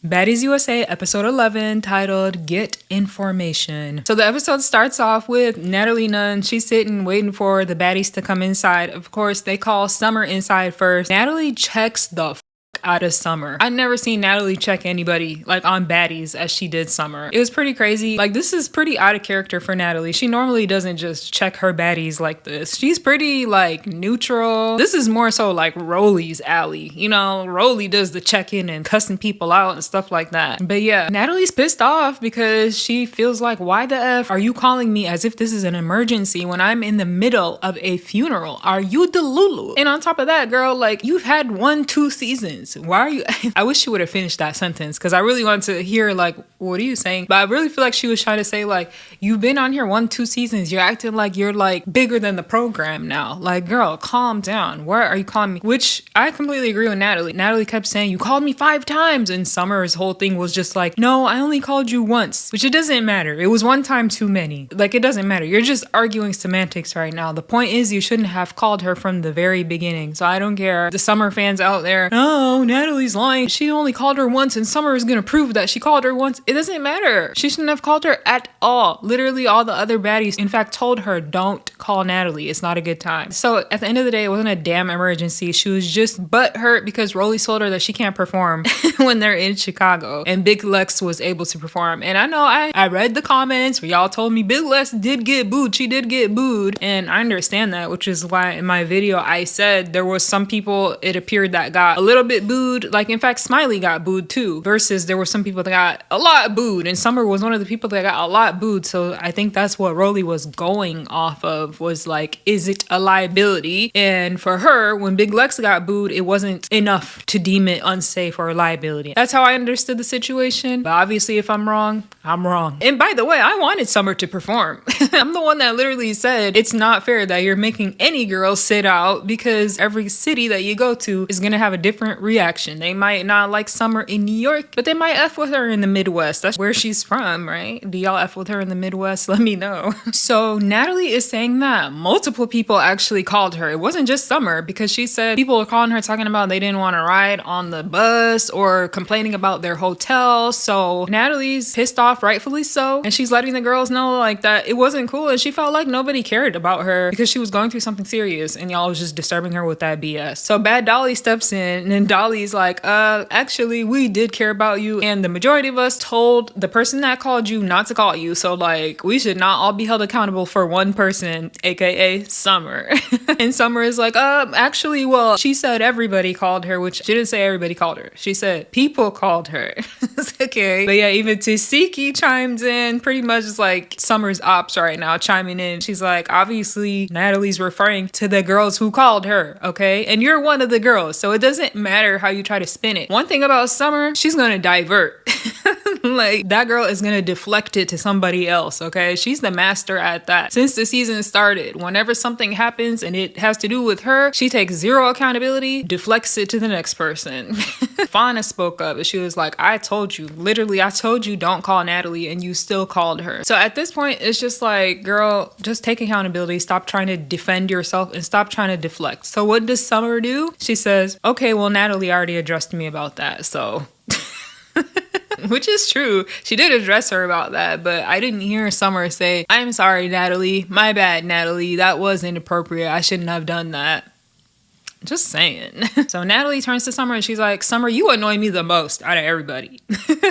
Baddies USA episode 11 titled Get Information. So the episode starts off with Natalie Nunn. She's sitting waiting for the baddies to come inside. Of course, they call Summer inside first. Natalie checks the out of Summer. I've never seen Natalie check anybody like on baddies as she did Summer. It was pretty crazy. Like, this is pretty out of character for Natalie. She normally doesn't just check her baddies like this. She's pretty like neutral. This is more so like Rolly's alley. You know, Rolly does the check-in and cussing people out and stuff like that. But yeah, Natalie's pissed off because she feels like, why the F are you calling me as if this is an emergency when I'm in the middle of a funeral? Are you Delulu? And on top of that, girl, like, you've had 1-2 seasons. Why are you? I wish she would have finished that sentence because I really wanted to hear like, what are you saying? But I really feel like she was trying to say like, you've been on here 1-2 seasons. You're acting like you're like bigger than the program now. Like, girl, calm down. Why are you calling me? Which I completely agree with Natalie. Natalie kept saying, you called me 5 times. And Summer's whole thing was just like, no, I only called you once, which it doesn't matter. It was 1 time too many. Like, it doesn't matter. You're just arguing semantics right now. The point is you shouldn't have called her from the very beginning. So I don't care. The Summer fans out there, no, Natalie's lying. She only called her once and Summer is gonna prove that she called her once. It doesn't matter. She shouldn't have called her at all. Literally all the other baddies, in fact, told her, don't call Natalie. It's not a good time. So at the end of the day, it wasn't a damn emergency. She was just butthurt because Rolly told her that she can't perform when they're in Chicago. And Big Lex was able to perform. And I know I read the comments where y'all told me Big Lex did get booed. She did get booed. And I understand that, which is why in my video I said there was some people it appeared that got a little bit booed. Like, in fact, Smiley got booed too. Versus there were some people that got a lot booed. And Summer was one of the people that got a lot booed. So I think that's what Rolly was going off of, was like, is it a liability? And for her, when Big Lex got booed, it wasn't enough to deem it unsafe or a liability. That's how I understood the situation. But obviously, if I'm wrong, I'm wrong. And by the way, I wanted Summer to perform. I'm the one that literally said it's not fair that you're making any girl sit out because every city that you go to is going to have a different reaction. They might not like Summer in New York, but they might F with her in the Midwest. That's where she's from, right? Do y'all F with her in the Midwest? Let me know. So Natalie is saying that multiple people actually called her. It wasn't just Summer, because she said people were calling her talking about they didn't want to ride on the bus or complaining about their hotel. So Natalie's pissed off, rightfully so. And she's letting the girls know like that it wasn't cool. And she felt like nobody cared about her because she was going through something serious and y'all was just disturbing her with that BS. So Bad Dolly steps in and then Dolly's like, actually, we did care about you. And the majority of us told the person that called you not to call you. So like, we should not all be held accountable for one person, aka Summer. And Summer is like, actually, well, she said everybody called her, which she didn't say everybody called her. She said people called her. Okay. But yeah, even Tasiki chimes in, pretty much is like Summer's ops right now chiming in. She's like, obviously, Natalie's referring to the girls who called her, okay? And you're one of the girls, so it doesn't matter how you try to spin it. One thing about Summer, she's gonna divert. Like, that girl is gonna deflect it to somebody else, okay? She's the master at that. Since the season started, whenever something happens and it has to do with her, she takes zero accountability, deflects it to the next person. Fauna spoke up and she was like, I told you, literally, I told you don't call Natalie and you still called her. So at this point, it's just like, girl, just take accountability. Stop trying to defend yourself and stop trying to deflect. So what does Summer do? She says, okay, well, Natalie already addressed me about that, so... Which is true. She did address her about that, but I didn't hear Summer say, I'm sorry, Natalie. My bad, Natalie. That was inappropriate. I shouldn't have done that. Just saying. So Natalie turns to Summer and she's like, Summer, you annoy me the most out of everybody.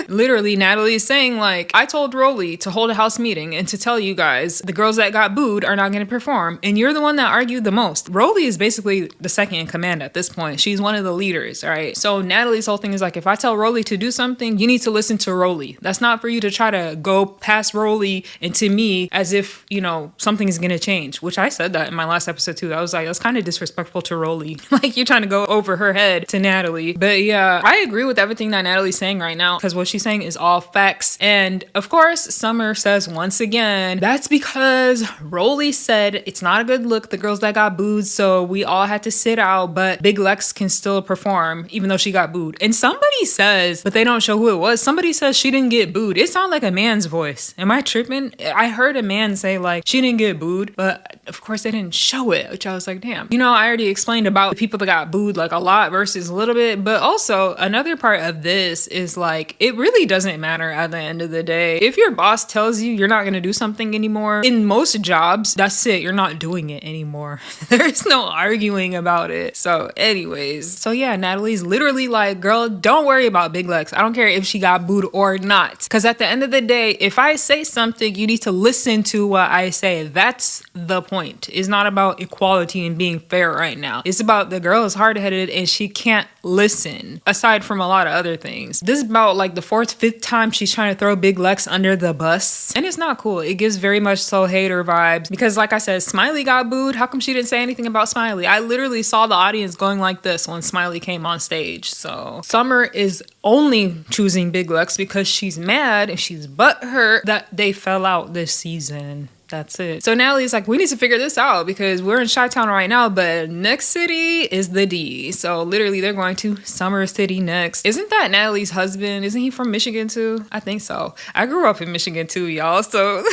Literally, Natalie is saying like, I told Rolly to hold a house meeting and to tell you guys the girls that got booed are not going to perform. And you're the one that argued the most. Rolly is basically the second in command at this point. She's one of the leaders, all right? So Natalie's whole thing is like, if I tell Rolly to do something, you need to listen to Rolly. That's not for you to try to go past Rolly into me as if, you know, something's going to change, which I said that in my last episode too. I was like, that's kind of disrespectful to Rolly. Like, you're trying to go over her head to Natalie. But yeah, I agree with everything that Natalie's saying right now because what she's saying is all facts. And of course, Summer says once again, that's because Rolly said it's not a good look, the girls that got booed, so we all had to sit out, but Big Lex can still perform even though she got booed. And somebody says, but they don't show who it was, somebody says she didn't get booed. It sounded like a man's voice. Am I tripping? I heard a man say like, she didn't get booed, but of course they didn't show it, which I was like, damn. You know, I already explained about about the people that got booed like a lot versus a little bit. But also another part of this is like, it really doesn't matter at the end of the day. If your boss tells you you're not going to do something anymore, in most jobs, that's it. You're not doing it anymore. There's no arguing about it. So anyways, so yeah, Natalie's literally like, girl, don't worry about Big Lex. I don't care if she got booed or not. Because at the end of the day, if I say something, you need to listen to what I say. That's the point. It's not about equality and being fair right now. It's about the girl is hard-headed and she can't listen, aside from a lot of other things. This is about like the 4th, 5th time she's trying to throw Big Lex under the bus. And it's not cool. It gives very much so hater vibes. Because like I said, Smiley got booed. How come she didn't say anything about Smiley? I literally saw the audience going like this when Smiley came on stage. So Summer is only choosing Big Lex because she's mad and she's butthurt that they fell out this season. That's it. So Natalie's like, we need to figure this out because we're in Chi-Town right now, but next city is the D. So literally they're going to Summer City next. Isn't that Natalie's husband? Isn't he from Michigan too? I think so. I grew up in Michigan too, y'all. So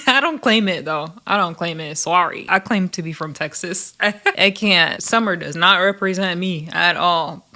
I don't claim it though. I don't claim it. Sorry. I claim to be from Texas. I can't. Summer does not represent me at all.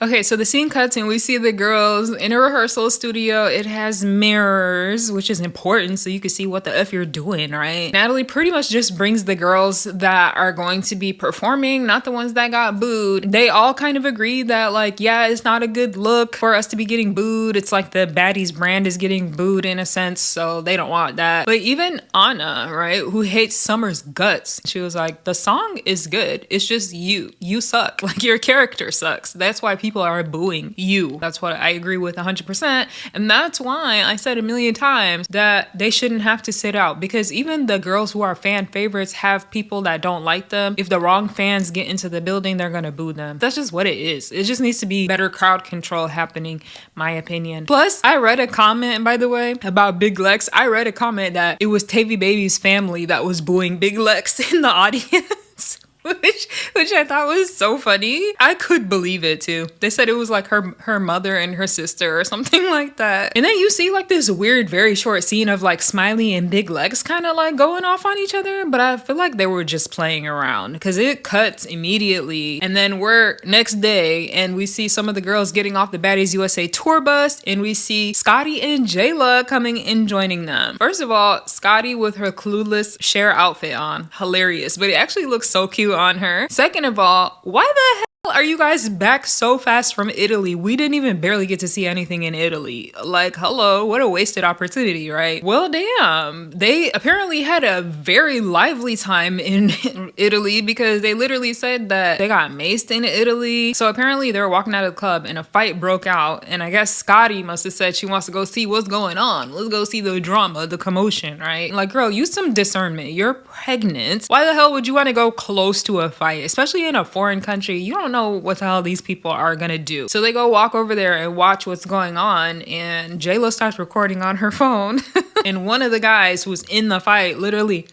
Okay, so the scene cuts and we see the girls in a rehearsal studio. It has mirrors, which is important so you can see what the F you're doing, right? Natalie pretty much just brings the girls that are going to be performing, not the ones that got booed. They all kind of agree that like, yeah, it's not a good look for us to be getting booed. It's like the Baddies brand is getting booed in a sense, so they don't want that. But even Anna, right, who hates Summer's guts, she was like, the song is good. It's just you suck. Like your character sucks. That's why people are booing you. That's what I agree with 100%. And that's why I said a million times that they shouldn't have to sit out, because even the girls who are fan favorites have people that don't like them. If the wrong fans get into the building, they're gonna boo them. That's just what it is. It just needs to be better crowd control happening, my opinion. Plus, I read a comment, by the way, about Big Lex. I read a comment that it was Tavy Baby's family that was booing Big Lex in the audience. Which I thought was so funny. I could believe it too. They said it was like her mother and her sister or something like that. And then you see like this weird, very short scene of like Smiley and Big Lex kind of like going off on each other. But I feel like they were just playing around because it cuts immediately. And then we're next day and we see some of the girls getting off the Baddies USA tour bus and we see Scotty and Jayla coming and joining them. First of all, Scotty with her clueless Cher outfit on. Hilarious. But it actually looks so cute on her. Second of all, why the hell are you guys back so fast from Italy? We didn't even barely get to see anything in Italy. Like, hello, what a wasted opportunity, right? Well, damn. They apparently had a very lively time in Italy because they literally said that they got maced in Italy. So apparently they were walking out of the club and a fight broke out. And I guess Scotty must have said she wants to go see what's going on. Let's go see the drama, the commotion, right? Like, girl, use some discernment. You're pregnant. Why the hell would you want to go close to a fight, especially in a foreign country? You don't know what the hell these people are gonna do. So they go walk over there and watch what's going on, and Jayla starts recording on her phone. And one of the guys who's in the fight, literally,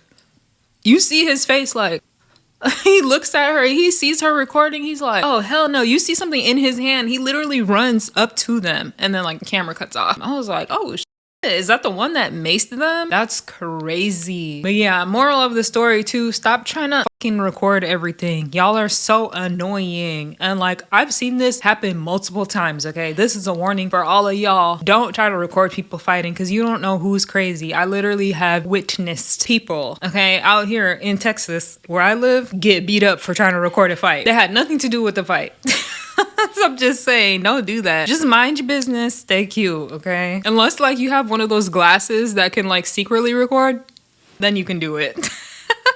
you see his face like, he looks at her, he sees her recording, he's like, oh hell no. You see something in his hand, he literally runs up to them, and then like the camera cuts off. I was like, oh shit. Is that the one that maced them? That's crazy. But yeah, moral of the story too, stop trying to fucking record everything. Y'all are so annoying. And like, I've seen this happen multiple times, okay? This is a warning for all of y'all. Don't try to record people fighting because you don't know who's crazy. I literally have witnessed people, okay, out here in Texas where I live get beat up for trying to record a fight. They had nothing to do with the fight. So I'm just saying, don't do that. Just mind your business. Stay cute, okay? Unless like you have one of those glasses that can like secretly record, then you can do it.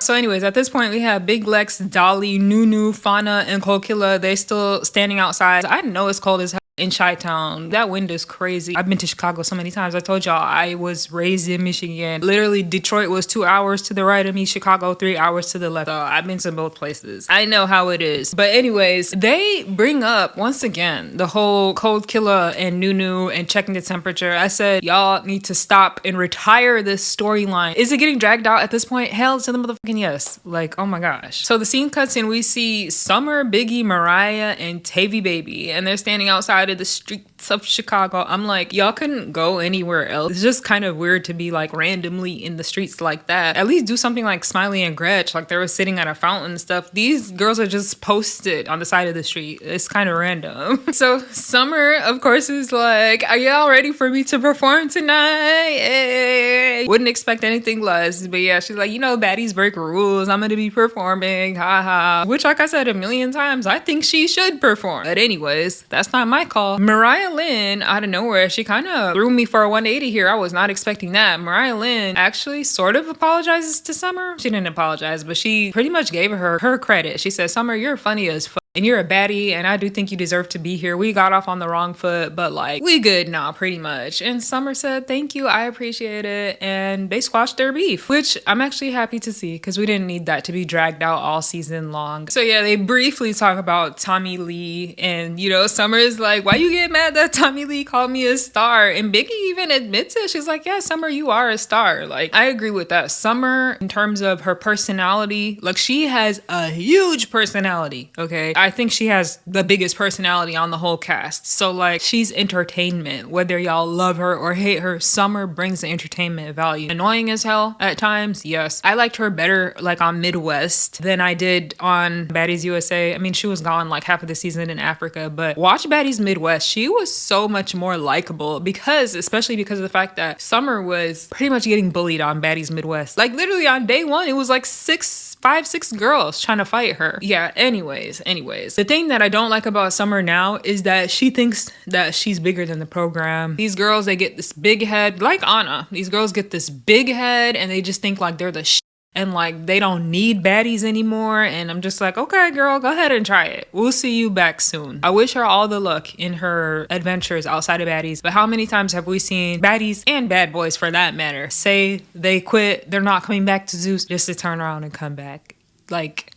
So anyways, at this point we have Big Lex, Dolly, Noo-Noo, Fauna, and Kokila. They still standing outside. I know it's cold as hell in Chi-Town. That wind is crazy. I've been to Chicago so many times. I told y'all I was raised in Michigan. Literally, Detroit was 2 hours to the right of me. Chicago, 3 hours to the left. So I've been to both places. I know how it is. But anyways, they bring up, once again, the whole Cold Killer and Noo-Noo and checking the temperature. I said, y'all need to stop and retire this storyline. Is it getting dragged out at this point? Hell to the motherfucking yes. Like, oh my gosh. So the scene cuts and we see Summer, Biggie, Mariah, and Tavy Baby. And they're standing outside of the streets streets of Chicago. I'm like, y'all couldn't go anywhere else. It's just kind of weird to be like randomly in the streets like that. At least do something like Smiley and Gretch, like they were sitting at a fountain and stuff. These girls are just posted on the side of the street. It's kind of random. So Summer, of course, is like, are y'all ready for me to perform tonight? Hey. Wouldn't expect anything less. But yeah, she's like, you know, baddies break rules. I'm gonna be performing. Haha. Which, like I said a million times, I think she should perform. But anyways, that's not my call. Mariah Lynn, out of nowhere, she kind of threw me for a 180 here. I was not expecting that. Mariah Lynn actually sort of apologizes to Summer. She didn't apologize, but she pretty much gave her credit. She said, Summer, you're funny as fuck. And you're a baddie, and I do think you deserve to be here. We got off on the wrong foot, but like, we good now, pretty much. And Summer said, thank you, I appreciate it. And they squashed their beef, which I'm actually happy to see, because we didn't need that to be dragged out all season long. So yeah, they briefly talk about Tommy Lee, and you know, Summer is like, why you get mad that Tommy Lee called me a star? And Biggie even admits it. She's like, yeah, Summer, you are a star. Like, I agree with that. Summer, in terms of her personality, like, she has a huge personality, okay? I think she has the biggest personality on the whole cast. So like, she's entertainment. Whether y'all love her or hate her, Summer brings the entertainment value. Annoying as hell at times, yes. I liked her better like on Midwest than I did on Baddies USA. I mean, she was gone like half of the season in Africa, but watch Baddies Midwest. She was so much more likable especially because of the fact that Summer was pretty much getting bullied on Baddies Midwest. Like literally on day one, it was like 5, 6 girls trying to fight her. Yeah, anyways. The thing that I don't like about Summer now is that she thinks that she's bigger than the program. These girls, they get this big head, like Anna. These girls get this big head and they just think like they're the shit. And like, they don't need baddies anymore. And I'm just like, okay, girl, go ahead and try it. We'll see you back soon. I wish her all the luck in her adventures outside of baddies. But how many times have we seen baddies and bad boys, for that matter, say they quit, they're not coming back to Zeus, just to turn around and come back? Like,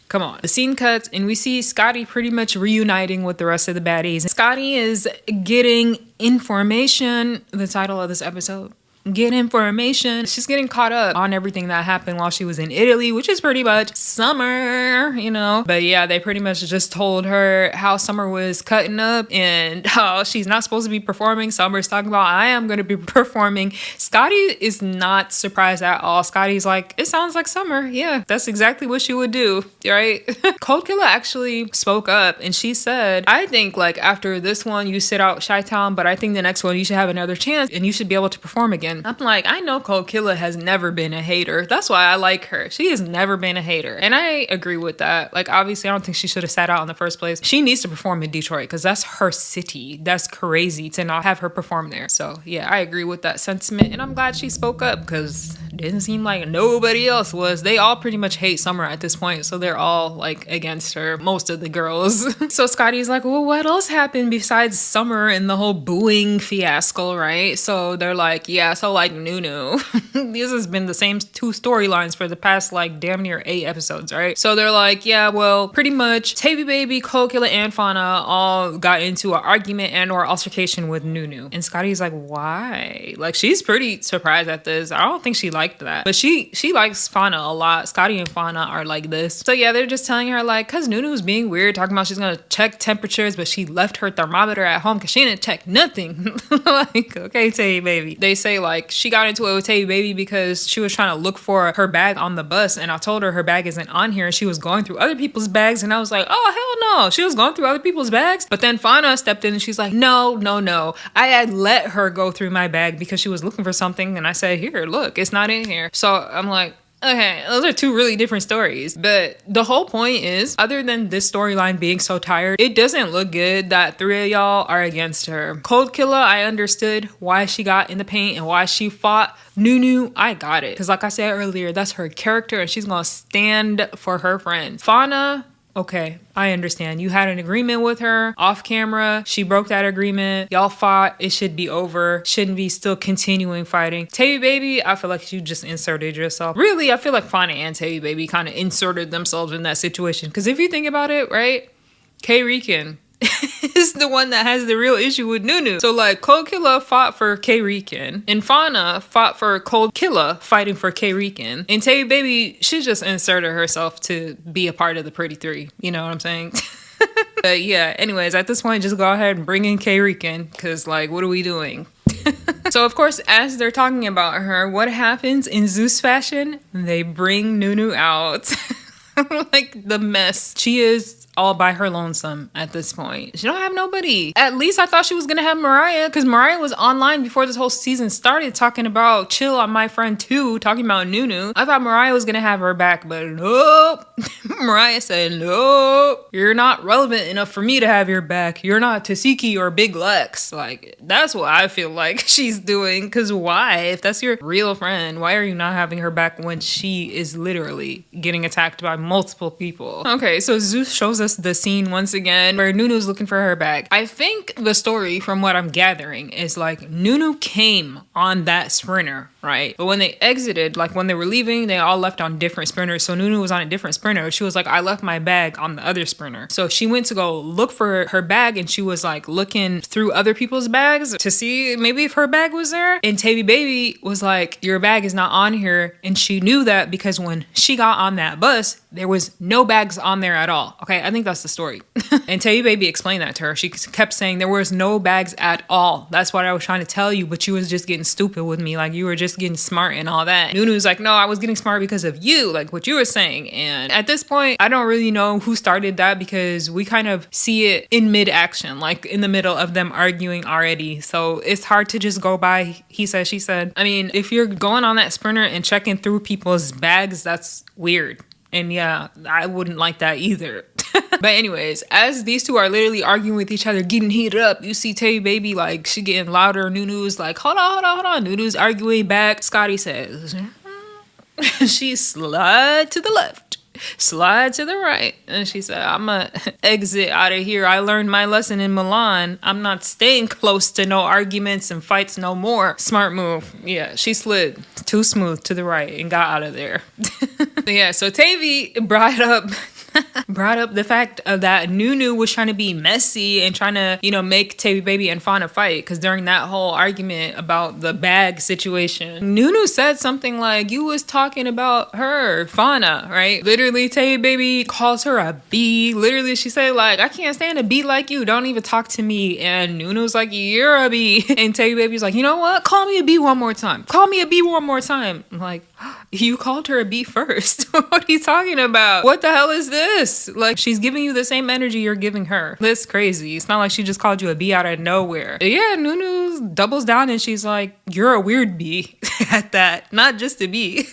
come on. The scene cuts and we see Scotty pretty much reuniting with the rest of the baddies. Scotty is getting information, the title of this episode. Get information. She's getting caught up on everything that happened while she was in Italy, which is pretty much Summer, you know. But yeah, they pretty much just told her how Summer was cutting up and how she's not supposed to be performing. Summer's talking about, I am going to be performing. Scotty is not surprised at all. Scotty's like, it sounds like Summer. Yeah, that's exactly what she would do, right? Cold Killer actually spoke up and she said, I think like after this one, you sit out Chi-Town, but I think the next one you should have another chance and you should be able to perform again. I'm like, I know Cold Killer has never been a hater. That's why I like her. She has never been a hater. And I agree with that. Like, obviously, I don't think she should have sat out in the first place. She needs to perform in Detroit because that's her city. That's crazy to not have her perform there. So, yeah, I agree with that sentiment. And I'm glad she spoke up because it didn't seem like nobody else was. They all pretty much hate Summer at this point. So they're all like against her, most of the girls. So Scotty's like, well, what else happened besides Summer and the whole booing fiasco, right? So they're like, yeah, so like Noo-Noo. This has been the same 2 storylines for the past like damn near 8 episodes, right? So they're like, yeah, well, pretty much Tavy Baby, Cold Killer, and Fauna all got into an argument and or altercation with Noo-Noo. And Scotty's like, why? Like, she's pretty surprised at this. I don't think she liked that. But she likes Fauna a lot. Scotty and Fauna are like this. So yeah, they're just telling her like, cause Noo-Noo's being weird, talking about she's gonna check temperatures, but she left her thermometer at home cause she didn't check nothing. Like, okay, Tavy Baby. They say like, she got into it with Tavy Baby because she was trying to look for her bag on the bus and I told her bag isn't on here and she was going through other people's bags and I was like, oh hell no, she was going through other people's bags. But then Fauna stepped in and she's like, no, I had let her go through my bag because she was looking for something and I said, here, look, it's not in here. So I'm like, okay, those are 2 really different stories. But the whole point is, other than this storyline being so tired, it doesn't look good that 3 of y'all are against her. Cold Killer, I understood why she got in the paint and why she fought. Noo-Noo, I got it. Because like I said earlier, that's her character and she's going to stand for her friends. Fauna, okay, I understand. You had an agreement with her off camera. She broke that agreement. Y'all fought. It should be over. Shouldn't be still continuing fighting. Tavy Baby, I feel like you just inserted yourself. Really, I feel like Fauna and Tavy Baby kind of inserted themselves in that situation. Because if you think about it, right? K-Rican is the one that has the real issue with Noo-Noo. So like, Cold Killer fought for K-Rican and Fauna fought for Cold Killer fighting for K-Rican. And Tavy Baby, she just inserted herself to be a part of the Pretty 3. You know what I'm saying? But yeah, anyways, at this point, just go ahead and bring in K-Rican, because like, what are we doing? So of course, as they're talking about her, what happens in Zeus fashion? They bring Noo-Noo out. Like the mess. She is all by her lonesome at this point. She don't have nobody. At least I thought she was gonna have Mariah, because Mariah was online before this whole season started talking about chill on my friend too, talking about Noo-Noo. I thought Mariah was gonna have her back, but nope. Mariah said, nope, you're not relevant enough for me to have your back. You're not Tasiki or Big Lex. Like, that's what I feel like she's doing. Because why? If that's your real friend, why are you not having her back when she is literally getting attacked by multiple people? Okay, so Zeus shows us the scene once again where Noo-Noo's looking for her back. I think the story, from what I'm gathering, is like Noo-Noo came on that sprinter, right? But when they exited, like when they were leaving, they all left on different sprinters. So Noo-Noo was on a different sprinter. She was like, I left my bag on the other sprinter. So she went to go look for her bag, and she was like looking through other people's bags to see maybe if her bag was there. And Tavy Baby was like, your bag is not on here. And she knew that because when she got on that bus, there was no bags on there at all. Okay, I think that's the story. And Tavy Baby explained that to her. She kept saying there was no bags at all. That's what I was trying to tell you, but you was just getting stupid with me. Like, you were just getting smart and all that. Noo-Noo's like, no, I was getting smart because of you, like what you were saying. And at this point, I don't really know who started that, because we kind of see it in mid-action, like in the middle of them arguing already. So it's hard to just go by he said, she said. I mean, if you're going on that sprinter and checking through people's bags, that's weird. And yeah, I wouldn't like that either. But anyways, as these two are literally arguing with each other, getting heated up, you see Tavy Baby, like, she getting louder. Noo-Noo's like, hold on. Noo-Noo's arguing back. Scotty says, she slide to the left, slide to the right. And she said, I'm gonna exit out of here. I learned my lesson in Milan. I'm not staying close to no arguments and fights no more. Smart move. Yeah, she slid too smooth to the right and got out of there. Yeah, so Tavy brought up the fact of that Noo-Noo was trying to be messy and trying to, you know, make Tavy Baby and Fauna fight. Because during that whole argument about the bag situation, Noo-Noo said something like, you was talking about her, Fauna, right? Literally, Tavy Baby calls her a bee. Literally, she said, like, I can't stand a bee like you. Don't even talk to me. And Noo-Noo's like, you're a bee. And Tavy Baby's like, you know what? Call me a bee one more time. Call me a bee one more time. I'm like, you called her a bee first. What are you talking about? What the hell is this? Like, she's giving you the same energy you're giving her. That's crazy. It's not like she just called you a bee out of nowhere. But yeah, Noo-Noo doubles down and she's like, you're a weird bee at that. Not just a bee.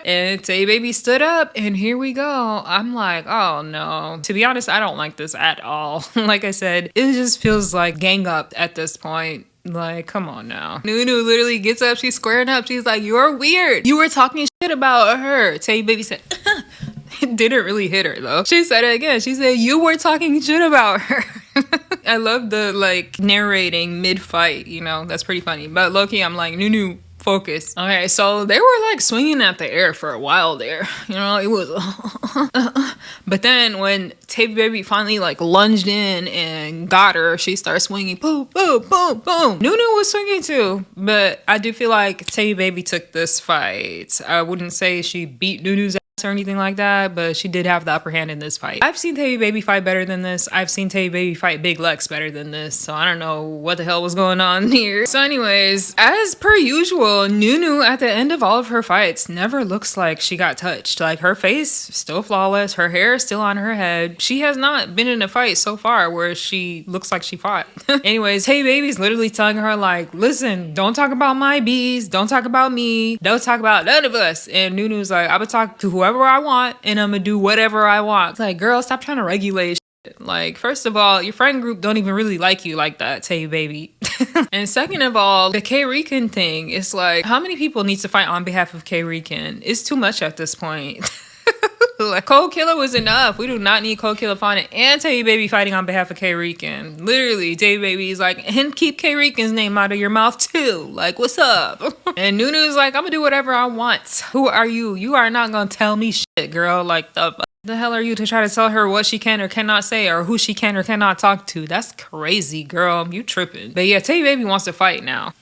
And Tavy Baby stood up, and here we go. I'm like, oh no. To be honest, I don't like this at all. Like I said, it just feels like gang up at this point. Like, come on now. Noo-Noo literally gets up, she's squaring up. She's like, you're weird. You were talking shit about her. Tavy Baby said, it didn't really hit her though. She said it again. She said, you were talking shit about her. I love the like narrating mid-fight, you know, that's pretty funny. But low-key, I'm like, Noo-Noo, focus. Okay, so they were like swinging at the air for a while there. You know, it was but then when Tavy Baby finally like lunged in and got her, she started swinging. Boom, boom, boom, boom. Noo-Noo was swinging too, but I do feel like Tavy Baby took this fight. I wouldn't say she beat Noo-Noo's ass or anything like that, but she did have the upper hand in this fight. I've seen Tavy Baby fight better than this. I've seen Tavy Baby fight Big Lex better than this, so I don't know what the hell was going on here. So anyways, as per usual, Noo-Noo at the end of all of her fights never looks like she got touched. Like, her face still flawless, her hair is still on her head. She has not been in a fight so far where she looks like she fought. Anyways, Tavy Baby's literally telling her like, listen, don't talk about my bees, don't talk about me, don't talk about none of us. And Noo-Noo's like, I'm gonna talk to whoever I want and I'm gonna do whatever I want. It's like, girl, stop trying to regulate shit. Like, first of all, your friend group don't even really like you like that, Tavy Baby. And second of all, the K-Rican thing is like, how many people need to fight on behalf of K-Rican? It's too much at this point. Like, Cold Killer was enough. We do not need Cold Killer Fauna and Tavy Baby fighting on behalf of K-Rican. Literally, Tavy Baby is like, and keep K-Rican's name out of your mouth too. Like, what's up? And Noo-Noo's like, I'm gonna do whatever I want. Who are you? You are not gonna tell me shit, girl. Like, the hell are you to try to tell her what she can or cannot say or who she can or cannot talk to? That's crazy, girl. You tripping. But yeah, Tavy Baby wants to fight now.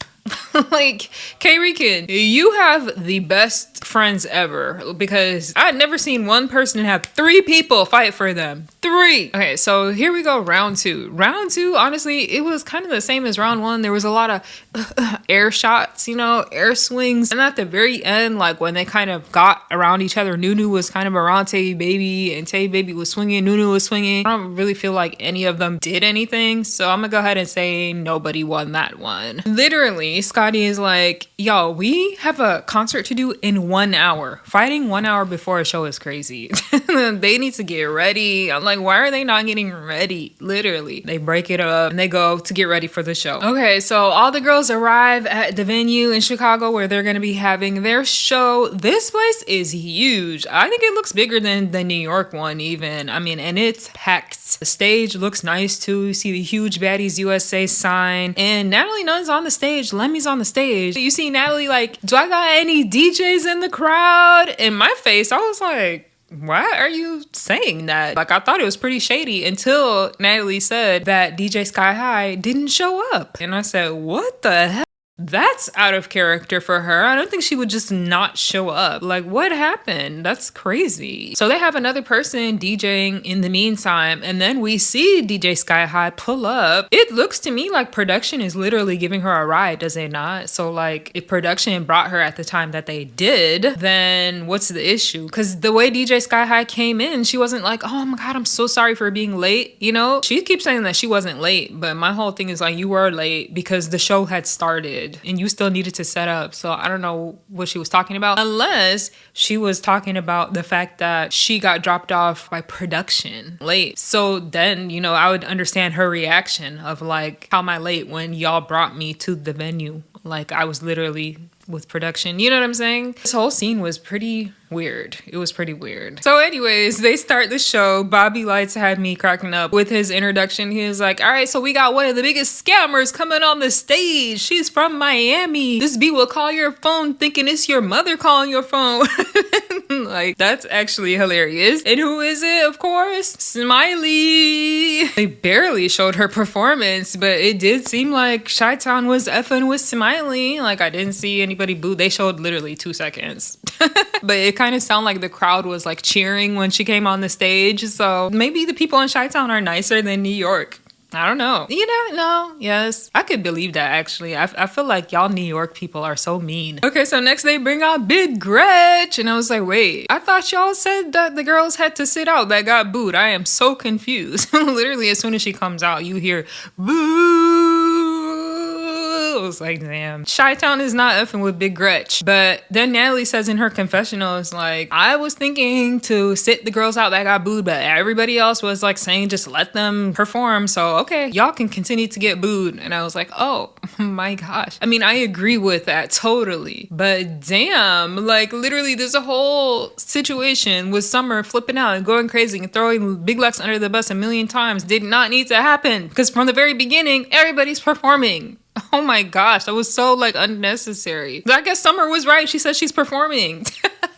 Like, K-Rican, you have the best friends ever, because I've never seen one person have 3 people fight for them. 3. Okay, so here we go, round 2. Round 2, honestly, it was kind of the same as round 1. There was a lot of air shots, air swings. And at the very end, like when they kind of got around each other, Noo-Noo was kind of around Tavy Baby, and Tavy Baby was swinging, Noo-Noo was swinging. I don't really feel like any of them did anything, so I'm gonna go ahead and say nobody won that one. Literally, Scotty is like, yo, we have a concert to do in 1 hour. Fighting 1 hour before a show is crazy. They need to get ready. I'm like, why are they not getting ready? Literally, they break it up and they go to get ready for the show. Okay, so all the girls arrive at the venue in Chicago where they're gonna be having their show. This place is huge. I think it looks bigger than the New York one even. I mean, and it's packed. The stage looks nice too. You see the huge Baddies USA sign, and Natalie Nunn's on the stage. Lemmy's on the stage. You see Natalie like, do I got any DJs in the crowd? In my face, I was like, why are you saying that? Like, I thought it was pretty shady until Natalie said that DJ Sky High didn't show up. And I said, what the hell? That's out of character for her. I don't think she would just not show up. Like, what happened? That's crazy. So they have another person DJing in the meantime, and then we see DJ Sky High pull up. It looks to me like production is literally giving her a ride, does it not? So like, if production brought her at the time that they did, then what's the issue? Because the way DJ Sky High came in, she wasn't like, oh my God, I'm so sorry for being late. She keeps saying that she wasn't late, but my whole thing is like, you were late because the show had started and you still needed to set up. So I don't know what she was talking about, unless she was talking about the fact that she got dropped off by production late. So then, I would understand her reaction of like, how am I late when y'all brought me to the venue? Like, I was literally with production. You know what I'm saying? This whole scene was pretty weird. It was pretty weird. So anyways, they start the show. Bobby Lights had me cracking up with his introduction. He was like, all right, so we got one of the biggest scammers coming on the stage. She's from Miami. This B will call your phone thinking it's your mother calling your phone. Like, that's actually hilarious. And who is it? Of course, Smiley. They barely showed her performance, but it did seem like Chi-Town was effing with Smiley. Like, I didn't see anybody boo. They showed literally 2 seconds. But it kind of sounded like the crowd was like cheering when she came on the stage. So maybe the people in Chi-Town are nicer than New York. I don't know. You never know. Yes, I could believe that actually. I feel like y'all New York people are so mean. Okay, so next they bring out Big Gretch. And I was like, wait, I thought y'all said that the girls had to sit out that got booed. I am so confused. Literally, as soon as she comes out, you hear boo. I was like, damn. Chi-Town is not effing with Big Gretch. But then Natalie says in her confessional, it's like, I was thinking to sit the girls out that got booed, but everybody else was like saying just let them perform. So, okay, y'all can continue to get booed. And I was like, oh my gosh. I mean, I agree with that totally. But damn, like literally there's a whole situation with Summer flipping out and going crazy and throwing Big Lex under the bus a million times. Did not need to happen. Because from the very beginning, everybody's performing. Oh my gosh, that was so like unnecessary. I guess Summer was right. She said she's performing.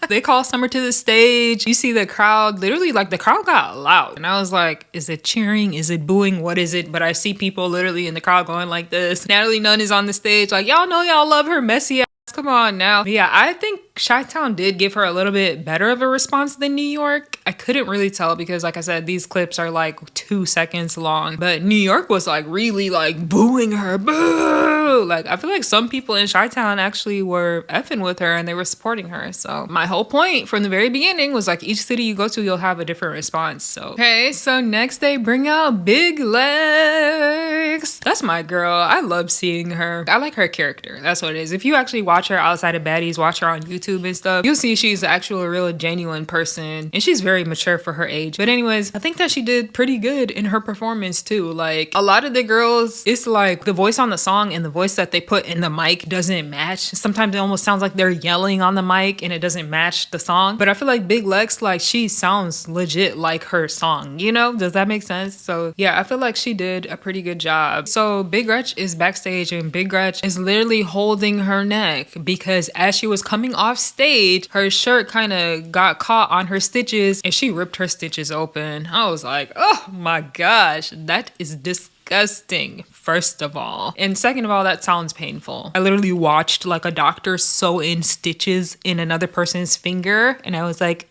They call Summer to the stage. You see the crowd, literally like the crowd got loud. And I was like, is it cheering? Is it booing? What is it? But I see people literally in the crowd going like this. Natalie Nunn is on the stage like, y'all know y'all love her messy ass. Come on now. But yeah, I think Chi-Town did give her a little bit better of a response than New York. I couldn't really tell because like I said, these clips are like 2 seconds long. But New York was like really like booing her. Boo! Like I feel like some people in Chi-Town actually were effing with her and they were supporting her. So my whole point from the very beginning was like each city you go to, you'll have a different response. So okay, so next they bring out Big Lex. That's my girl. I love seeing her. I like her character. That's what it is. If you actually watch her outside of Baddies, watch her on YouTube and stuff, you'll see she's an actual real genuine person and she's very mature for her age. But anyways, I think that she did pretty good in her performance too. Like a lot of the girls, it's like the voice on the song and the voice that they put in the mic doesn't match. Sometimes it almost sounds like they're yelling on the mic and it doesn't match the song. But I feel like Big Lex, like she sounds legit like her song, you know? Does that make sense? So yeah, I feel like she did a pretty good job. So Big Gretch is backstage and Big Gretch is literally holding her neck because as she was coming off stage, her shirt kind of got caught on her stitches and she ripped her stitches open. I was like, oh my gosh, that is disgusting. disgusting, first of all. And second of all, that sounds painful. I literally watched like a doctor sew in stitches in another person's finger, and I was like,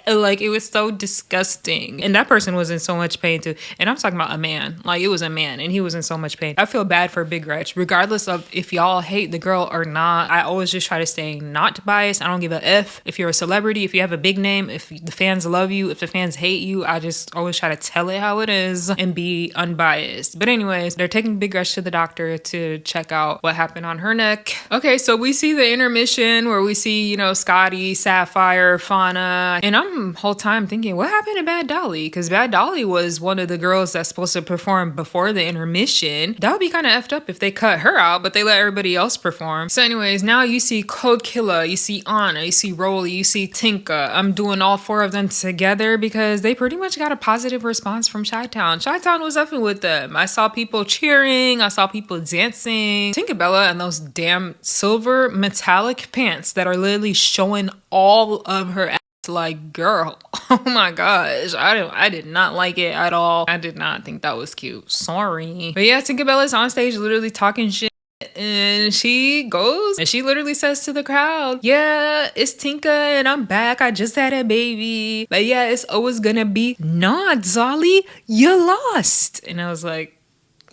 like, it was so disgusting. And that person was in so much pain too. And I'm talking about a man. Like, it was a man, and he was in so much pain. I feel bad for Big Wretch, regardless of if y'all hate the girl or not. I always just try to stay not biased. I don't give a F if you're a celebrity, if you have a big name, if the fans love you, if the fans hate you. I just always try to tell it how it is and be unbiased. But anyways, they're taking Big Wretch to the doctor to check out what happened on her neck. Okay, so we see the intermission where we see, you know, Scotty, Sapphire, Fauna, and I'm whole time thinking, what happened to Bad Dolly? Because Bad Dolly was one of the girls that's supposed to perform before the intermission. That would be kind of effed up if they cut her out, but they let everybody else perform. So anyways, now you see Code Killer, you see Anna, you see Rolly, you see Tinka. I'm doing all four of them together because they pretty much got a positive response from Chi-Town. Chi-Town was up with them. I saw people cheering, I saw people dancing. Tinkerbella and those damn silver metallic pants that are literally showing all of her ass. Like, girl, oh my gosh, I did not like it at all. I did not think that was cute. Sorry. But yeah, Tinkerbella's on stage literally talking shit. And she goes and she literally says to the crowd, yeah, it's Tinka and I'm back. I just had a baby. But yeah, it's always gonna be, nah, Dolly, you lost. And I was like,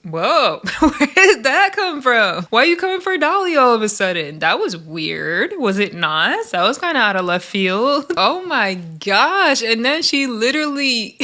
whoa, where did that come from? Why are you coming for Dolly all of a sudden? That was weird. Was it not? That was kind of out of left field. Oh my gosh. And then she literally...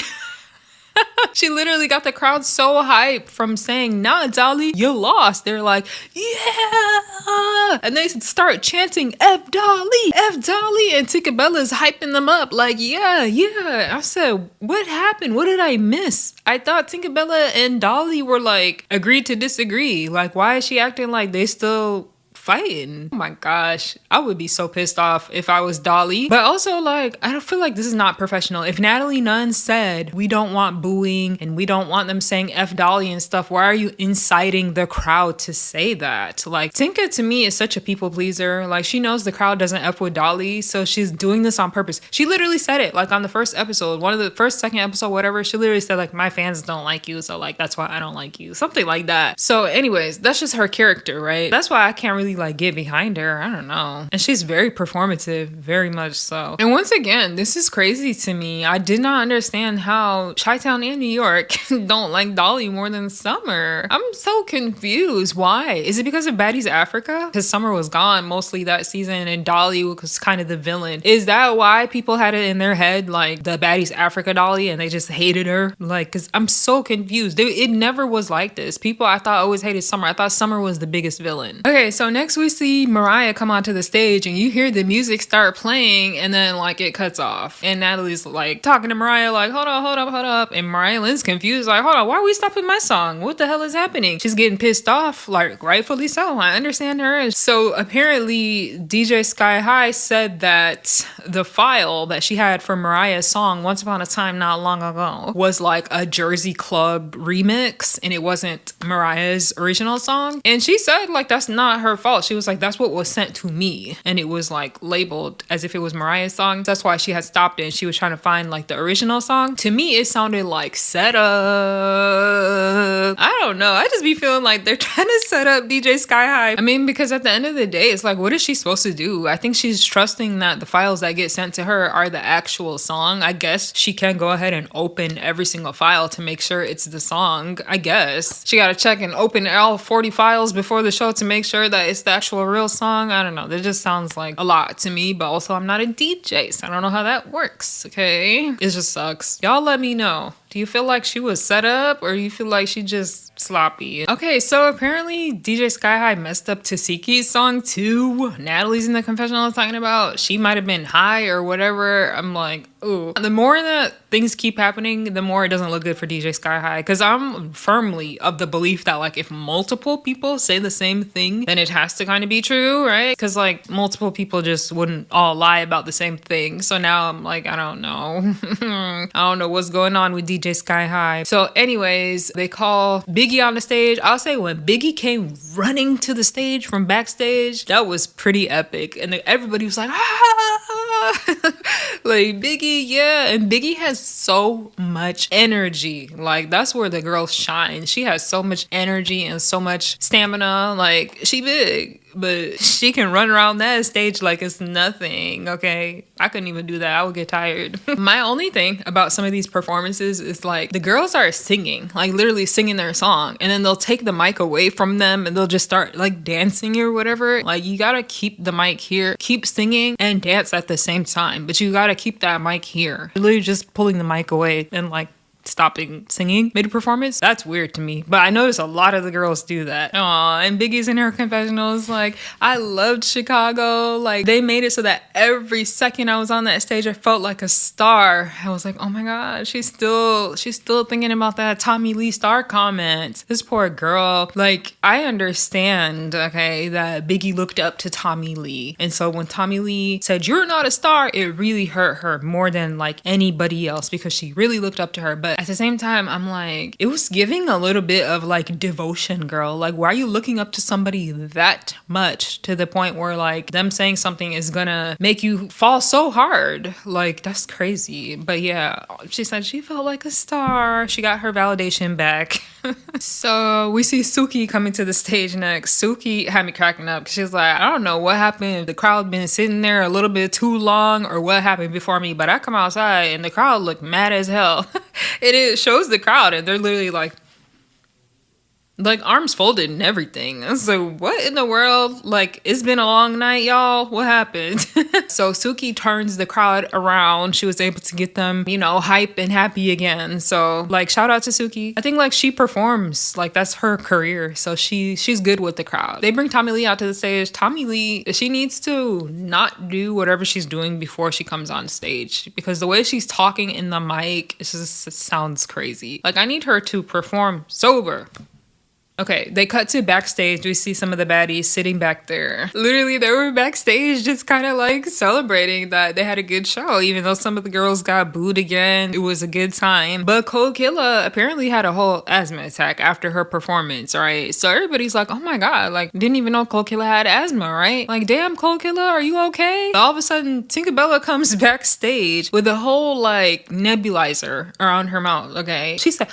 she literally got the crowd so hyped from saying, nah, Dolly, you lost. They're like, yeah. And they start chanting, F Dolly, F Dolly. And Tinkerbella's hyping them up like, yeah, yeah. I said, what happened? What did I miss? I thought Tinkerbella and Dolly were like, agreed to disagree. Like, why is she acting like they still fighting? Oh my gosh, I would be so pissed off if I was Dolly. But also, like, I don't feel like this is not professional. If Natalie Nunn said we don't want booing and we don't want them saying F Dolly and stuff, why are you inciting the crowd to say that? Like, Tinka to me is such a people pleaser. Like, she knows the crowd doesn't F with Dolly, so she's doing this on purpose. She literally said it, like, on the first episode, one of the first, second episode, whatever, she literally said, like, my fans don't like you, so, like, that's why I don't like you. Something like that. So anyways, that's just her character, right? That's why I can't really like get behind her. I don't know. And she's very performative, very much so. And once again, this is crazy to me. I did not understand how Chi-Town and New York don't like Dolly more than Summer. I'm so confused. Why? Is it because of Baddies Africa? Because Summer was gone mostly that season and Dolly was kind of the villain. Is that why people had it in their head like the Baddies Africa Dolly and they just hated her? Like, because I'm so confused. It never was like this. People I thought always hated Summer. I thought Summer was the biggest villain. Okay, so next we see Mariah come onto the stage and you hear the music start playing and then like it cuts off. And Natalie's like talking to Mariah like, hold up. And Mariah Lynn's confused like, hold on, why are we stopping my song? What the hell is happening? She's getting pissed off, like rightfully so. I understand her. So apparently DJ Sky High said that the file that she had for Mariah's song Once Upon a Time Not Long Ago was like a Jersey Club remix and it wasn't Mariah's original song. And she said like that's not her fault. She was like, that's what was sent to me. And it was like labeled as if it was Mariah's song. That's why she had stopped it and she was trying to find like the original song. To me, it sounded like set up. I don't know. I just be feeling like they're trying to set up DJ Sky High. I mean, because at the end of the day, it's like, what is she supposed to do? I think she's trusting that the files that get sent to her are the actual song. I guess she can go ahead and open every single file to make sure it's the song. I guess she got to check and open all 40 files before the show to make sure that it's the actual real song. I don't know. That just sounds like a lot to me, but also I'm not a DJ, so I don't know how that works. Okay. It just sucks. Y'all let me know. Do you feel like she was set up or do you feel like she just sloppy? Okay, so apparently DJ Sky High messed up Tasiki's song too. Natalie's in the confessional talking about she might have been high or whatever. I'm like, ooh. The more that things keep happening, the more it doesn't look good for DJ Sky High. Because I'm firmly of the belief that like if multiple people say the same thing, then it has to kind of be true, right? Because like multiple people just wouldn't all lie about the same thing. So now I'm like, I don't know. I don't know what's going on with DJ Sky High. So anyways, they call Biggie on the stage. I'll say when Biggie came running to the stage from backstage, that was pretty epic. And everybody was like, ah! Like Biggie, yeah. And Biggie has so much energy. Like that's where the girl shines. She has so much energy and so much stamina. Like she big, but she can run around that stage like it's nothing. Okay, I couldn't even do that. I would get tired. My only thing about some of these performances is like the girls are singing, like literally singing their song, and then they'll take the mic away from them and they'll just start like dancing or whatever. Like you gotta keep the mic here, keep singing and dance at the same time, but you gotta keep that mic here. Literally just pulling the mic away and like stopping singing mid-performance, that's weird to me, but I notice a lot of the girls do that. Aw, and Biggie's in her confessionals like, I loved Chicago. Like they made it so that every second I was on that stage I felt like a star. I was like, oh my god, she's still thinking about that Tommy Lee star comment. This poor girl. Like I understand, okay, that Biggie looked up to Tommy Lee, and so when Tommy Lee said you're not a star, it really hurt her more than like anybody else because she really looked up to her. But at the same time, I'm like, it was giving a little bit of like devotion, girl. Like, why are you looking up to somebody that much to the point where like them saying something is gonna make you fall so hard? Like, that's crazy. But yeah, she said she felt like a star. She got her validation back. So we see Suki coming to the stage next. Suki had me cracking up. She's like, I don't know what happened. The crowd been sitting there a little bit too long or what happened before me, but I come outside and the crowd looked mad as hell. It shows the crowd and they're literally like arms folded and everything. So what in the world? Like, it's been a long night, y'all. What happened? So Suki turns the crowd around. She was able to get them, you know, hype and happy again. So like, shout out to Suki. I think like she performs, like that's her career. So she's good with the crowd. They bring Tommy Lee out to the stage. Tommy Lee, she needs to not do whatever she's doing before she comes on stage, because the way she's talking in the mic, it sounds crazy. Like I need her to perform sober. Okay, they cut to backstage. We see some of the baddies sitting back there. Literally, they were backstage just kind of like celebrating that they had a good show. Even though some of the girls got booed again, it was a good time. But Cold Killa apparently had a whole asthma attack after her performance, right? So everybody's like, oh my god, like, didn't even know Cold Killa had asthma, right? Like, damn, Cold Killa, are you okay? All of a sudden, Tinka comes backstage with a whole, like, nebulizer around her mouth, okay? She said,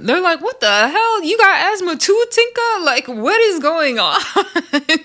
they're like, what the hell? You got asthma too, Tinka? Like, what is going on?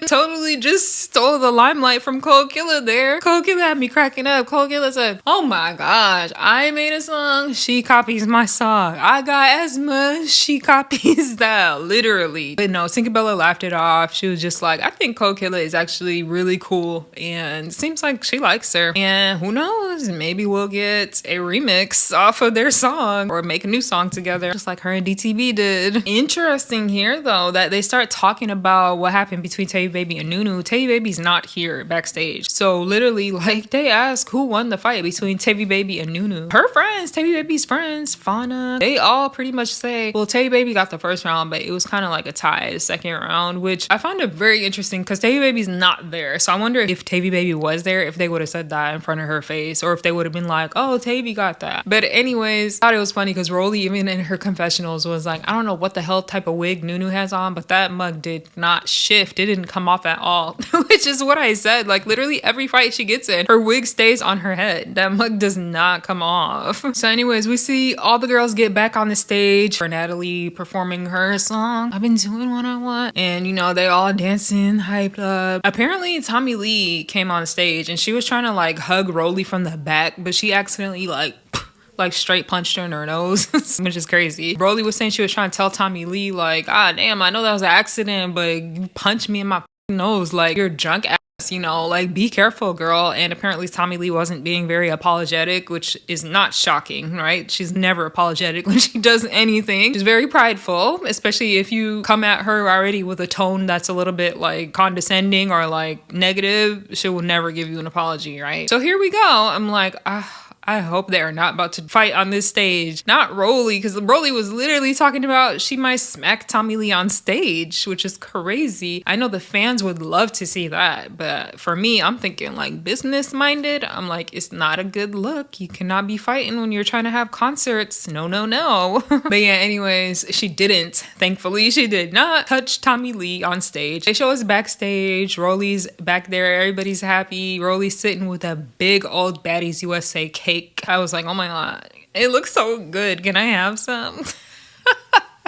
Totally just stole the limelight from Cold Killa there. Cold Killa had me cracking up. Cold Killa said, oh my gosh, I made a song, she copies my song. I got asthma, she copies that, literally. But no, Tinka laughed it off. She was just like, I think Cold Killa is actually really cool and seems like she likes her. And who knows, maybe we'll get a remix off of their song or make a new song together, just like her and DTB did. Interesting here though that they start talking about what happened between Tavy Baby and Noo-Noo. Tavy Baby's not here backstage, so literally like they ask who won the fight between Tavy Baby and Noo-Noo. Her friends, Tavy Baby's friends, Fauna, they all pretty much say, well, Tavy Baby got the first round, but it was kind of like a tie the second round, which I found it very interesting because Tavy Baby's not there. So I wonder if Tavy Baby was there, if they would have said that in front of her face, or if they would have been like, oh, Tavy got that. But anyways, I thought it was funny because Rolly, even in her confessionals, was like, I don't know what the hell type of wig Noo-Noo has on, but that mug did not shift. It didn't come off at all, which is what I said. Like literally every fight she gets in, her wig stays on her head. That mug does not come off. So anyways, we see all the girls get back on the stage for Natalie performing her song, I've been doing what I want. And you know, they all dancing, hyped up. Apparently Tommy Lee came on stage and she was trying to like hug Rolly from the back, but she accidentally like straight punched her in her nose, which is crazy. Broly was saying she was trying to tell Tommy Lee like, ah, damn, I know that was an accident, but you punched me in my nose, like you're drunk ass, you know, like be careful, girl. And apparently Tommy Lee wasn't being very apologetic, which is not shocking, right? She's never apologetic when she does anything. She's very prideful, especially if you come at her already with a tone that's a little bit like condescending or like negative. She will never give you an apology, right? So here we go. I'm like, I hope they are not about to fight on this stage. Not Rolly, because Rolly was literally talking about she might smack Tommy Lee on stage, which is crazy. I know the fans would love to see that, but for me, I'm thinking like business minded. I'm like, it's not a good look. You cannot be fighting when you're trying to have concerts. No, no, no. But yeah, anyways, she didn't. Thankfully, she did not touch Tommy Lee on stage. They show us backstage. Rolly's back there. Everybody's happy. Rolly's sitting with a big old Baddies USA cake. I was like, oh my God, it looks so good. Can I have some?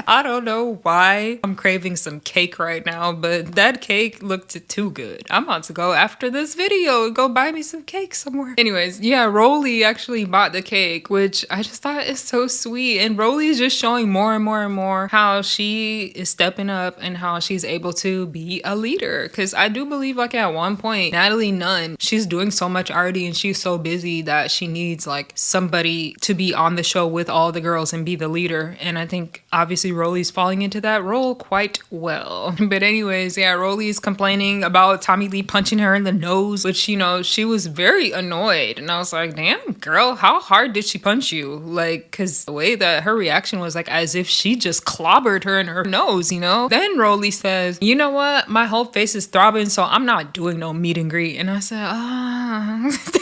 I don't know why I'm craving some cake right now, but that cake looked too good. I'm about to go after this video and go buy me some cake somewhere. Anyways, yeah, Rolly actually bought the cake, which I just thought is so sweet. And Rolly's just showing more and more and more how she is stepping up and how she's able to be a leader. Because I do believe like at one point, Natalie Nunn, she's doing so much already and she's so busy that she needs like somebody to be on the show with all the girls and be the leader. And I think obviously Rolly's falling into that role quite well. But anyways, yeah, Rolly's complaining about Tommy Lee punching her in the nose, which, you know, she was very annoyed. And I was like, damn, girl, how hard did she punch you? Like, because the way that her reaction was like as if she just clobbered her in her nose, you know? Then Rolly says, you know what? My whole face is throbbing, so I'm not doing no meet and greet. And I said,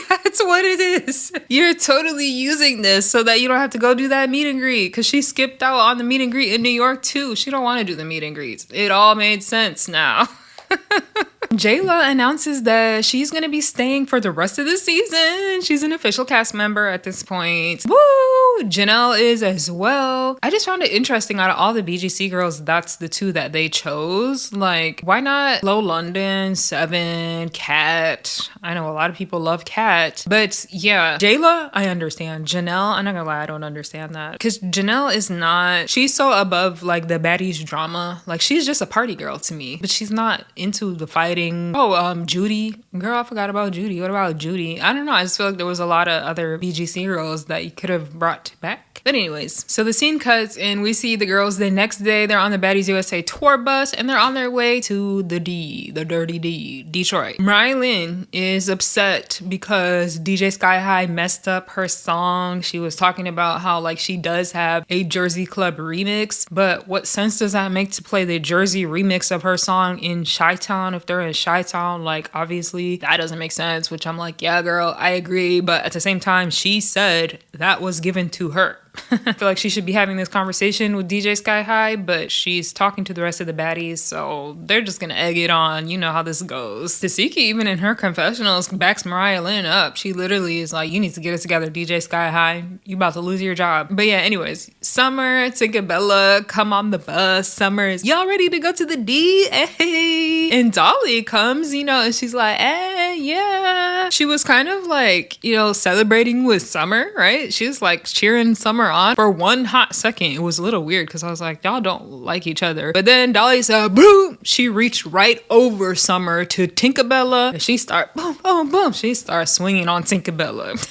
that's what it is. You're totally using this so that you don't have to go do that meet and greet, because she skipped out on the meet and greet in New York too. She don't want to do the meet and greets. It all made sense now. Jayla announces that she's going to be staying for the rest of the season. She's an official cast member at this point. Woo! Janelle is as well. I just found it interesting, out of all the BGC girls, that's the two that they chose. Like, why not Low London, Seven, Kat? I know a lot of people love Kat. But yeah, Jayla, I understand. Janelle, I'm not gonna lie, I don't understand that. Because Janelle is not, she's so above like the baddies drama. Like, she's just a party girl to me. But she's not into the fighting. Oh, Judy. Girl, I forgot about Judy. What about Judy? I don't know. I just feel like there was a lot of other BGC girls that you could have brought back. But anyways, so the scene cuts and we see the girls the next day. They're on the Baddies USA tour bus and they're on their way to the Dirty D, Detroit. Mariah Lynn is upset because DJ Sky High messed up her song. She was talking about how like she does have a Jersey Club remix, but what sense does that make to play the Jersey remix of her song in Chi-Town if they're in Chi-Town? Like, obviously that doesn't make sense, which I'm like, yeah, girl, I agree. But at the same time, she said that was given to her. I feel like she should be having this conversation with DJ Sky High, but she's talking to the rest of the baddies, so they're just gonna egg it on. You know how this goes. Tasiki, even in her confessionals, backs Mariah Lynn up. She literally is like, you need to get it together, DJ Sky High. You about to lose your job. But yeah, anyways, Summer, Tinka, Bella come on the bus. Summer is, y'all ready to go to the D? Hey. And Dolly comes, you know, and she's like, hey, yeah. She was kind of like, you know, celebrating with Summer, right? She was like cheering Summer on for one hot second. It was a little weird because I was like, y'all don't like each other. But then Dolly said, boom, she reached right over Summer to Tinkerbella and she started boom, boom, boom. She started swinging on Tinkerbella.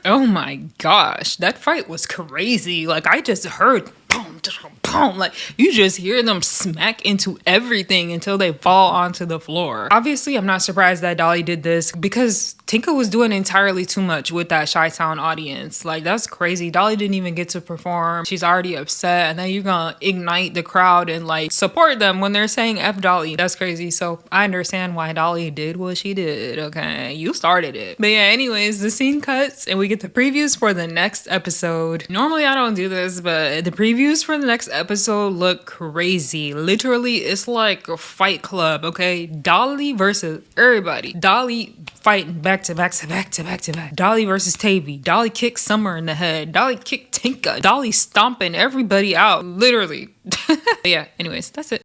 Oh my gosh, that fight was crazy. Like, I just heard boom, boom, like you just hear them smack into everything until they fall onto the floor. Obviously, I'm not surprised that Dolly did this because Tinka was doing entirely too much with that Chi-Town audience. Like, that's crazy. Dolly didn't even get to perform. She's already upset, and then you're gonna ignite the crowd and like support them when they're saying F Dolly. That's crazy. So I understand why Dolly did what she did. Okay, you started it. But yeah, anyways, the scene cuts and we get the previews for the next episode. Normally I don't do this, but the previews for the next episode look crazy. Literally, it's like a fight club, okay? Dolly versus everybody. Dolly fighting back to back to back to back to back. Dolly versus Tavy. Dolly kicked Summer in the head. Dolly kicked Tinka. Dolly stomping everybody out. Literally. But yeah, anyways, that's it.